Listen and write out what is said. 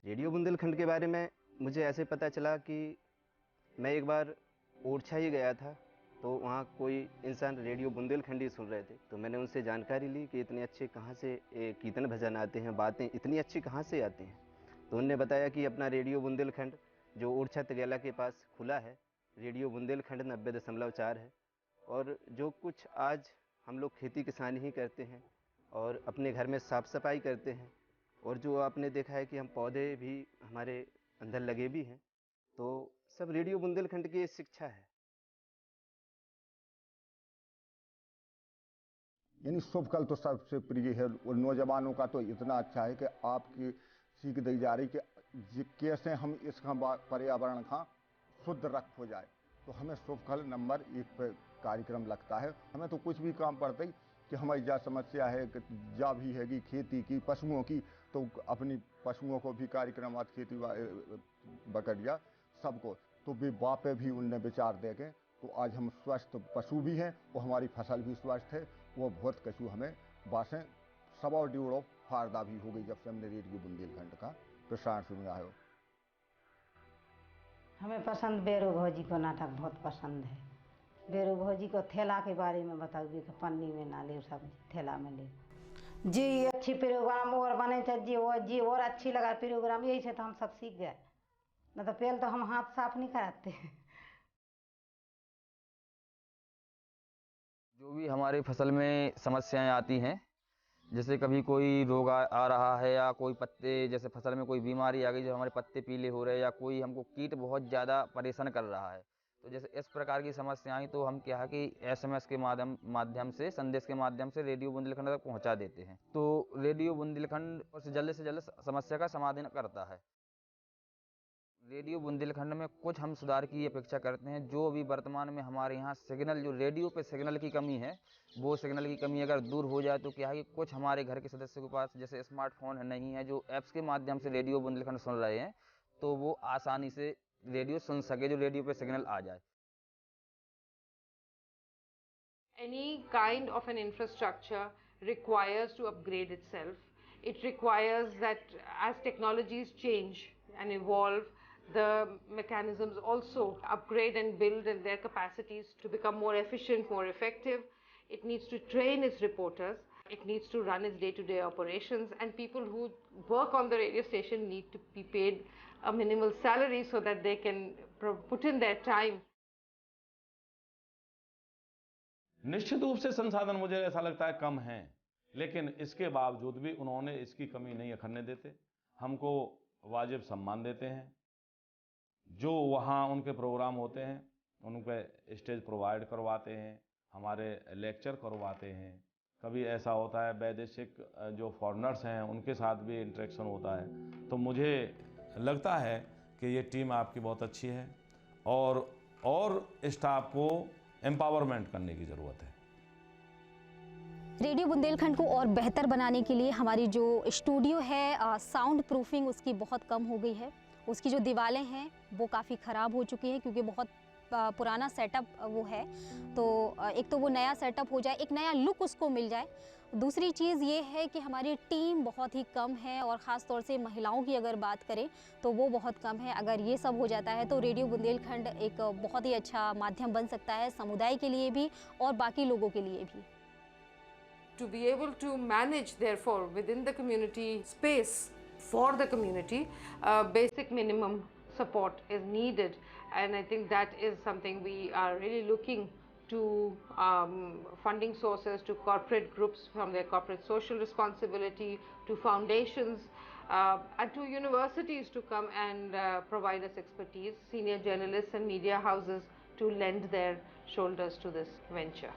Radio Bundelkhand के बारे में मुझे ऐसे पता चला कि मैं एक बार ओरछा ही गया था, तो वहाँ कोई इंसान रेडियो बुंदेलखंड ही सुन रहे थे। तो मैंने उनसे जानकारी ली कि इतने अच्छे कहाँ से कीर्तन भजन आते हैं, बातें इतनी अच्छी कहाँ से आती हैं। तो उन्होंने बताया कि अपना रेडियो बुंदेलखंड जो ओरछा तगेला के पास खुला है, रेडियो बुंदेलखंड 90.4 है। और जो कुछ आज हम लोग खेती किसानी ही करते हैं और अपने घर में साफ़ सफाई करते हैं, और जो आपने देखा है कि हम पौधे भी हमारे अंदर लगे भी हैं, तो सब रेडियो बुंदेलखंड की शिक्षा है। यानी शुभ कल तो सबसे प्रिय है, और नौजवानों का तो इतना अच्छा है कि आपकी सीख दी जा रही कि कैसे हम इसका पर्यावरण का शुद्ध रख हो जाए। तो हमें शुभ कल नंबर 1 पे कार्यक्रम लगता है। हमें तो कुछ भी काम पड़ता ही कि हमारी जा समस्या है कि जा भी हैगी खेती की, पशुओं की, तो अपनी पशुओं को भी कार्यक्रम आज खेती बकरिया सबको, तो वे बापे भी उनने विचार देंगे। तो आज हम स्वस्थ पशु भी हैं और हमारी फसल भी स्वस्थ है। वो बहुत कछु हमें बातें सबा ड्यूरो फायदा भी हो गई जब से हमने रेडियो बुंदेलखंड का प्रसारण सुना है। हमें पसंद बेरू भौजी को नाटक बहुत पसंद है। बेरू भौजी को थैला के बारे में बताओगे कि पन्नी में ना ले सब्जी, थैला में ले। जी अच्छी प्रोग्राम और बने थे, जी और अच्छी लगा प्रोग्राम, यही से तो हम सब सीख गए। न तो पहले तो हम हाथ साफ नहीं कराते। जो भी हमारे फसल में समस्याएं आती हैं, जैसे कभी कोई रोग आ रहा है या कोई पत्ते, जैसे फसल में कोई बीमारी आ गई जो हमारे पत्ते पीले हो रहे हैं, या कोई हमको कीट बहुत ज़्यादा परेशान कर रहा है, तो जैसे इस प्रकार की समस्याएं तो हम क्या है कि SMS के माध्यम से, संदेश के माध्यम से रेडियो बुंदेलखंड तक पहुंचा देते हैं। तो रेडियो बुंदेलखंड से जल्द समस्या का समाधान करता है। रेडियो बुंदेलखंड में कुछ हम सुधार की अपेक्षा करते हैं। जो अभी वर्तमान में हमारे यहाँ सिग्नल, जो रेडियो पे सिग्नल की कमी है, वो सिग्नल की कमी अगर दूर हो जाए तो क्या है कि कुछ हमारे घर के सदस्यों के पास जैसे स्मार्टफोन है नहीं है, जो ऐप्स के माध्यम से रेडियो बुंदेलखंड सुन रहे हैं, तो वो आसानी से रेडियो सुन सके, जो रेडियो पे सिग्नल आ जाए। Any kind of an infrastructure requires to upgrade itself. It requires that as technologies change and evolve, the mechanisms also upgrade and build in their capacities to become more efficient, more effective. It needs to train its reporters. It needs to run its day-to-day operations, and people who work on the radio station need to be paid a minimal salary so that they can put in their time. निश्चित रूप से संसाधन मुझे ऐसा लगता है कम हैं, लेकिन इसके बावजूद भी उन्होंने इसकी कमी नहीं अखरने देते। हमको वाजिब सम्मान देते हैं। जो वहाँ उनके प्रोग्राम होते हैं उनके स्टेज प्रोवाइड करवाते हैं, हमारे लेक्चर करवाते हैं। कभी ऐसा होता है वैदेशिक जो फॉरेनर्स हैं उनके साथ भी इंटरेक्शन होता है। तो मुझे लगता है कि ये टीम आपकी बहुत अच्छी है और स्टाफ को एम्पावरमेंट करने की ज़रूरत है। रेडियो बुंदेलखंड को और बेहतर बनाने के लिए हमारी जो स्टूडियो है, साउंड प्रूफिंग उसकी बहुत कम हो गई है। उसकी जो दीवारें हैं वो काफ़ी ख़राब हो चुकी हैं, क्योंकि बहुत पुराना सेटअप वो है। तो एक तो वो नया सेटअप हो जाए, एक नया लुक उसको मिल जाए। दूसरी चीज़ ये है कि हमारी टीम बहुत ही कम है, और ख़ास तौर से महिलाओं की अगर बात करें तो वो बहुत कम है। अगर ये सब हो जाता है तो रेडियो बुंदेलखंड एक बहुत ही अच्छा माध्यम बन सकता है, समुदाय के लिए भी और बाकी लोगों के लिए भी। To be able to manage, therefore, within the community space for the community, basic minimum support is needed, and I think that is something we are really looking to funding sources, to corporate groups from their corporate social responsibility, to foundations, and to universities to come and provide us expertise, senior journalists and media houses to lend their shoulders to this venture.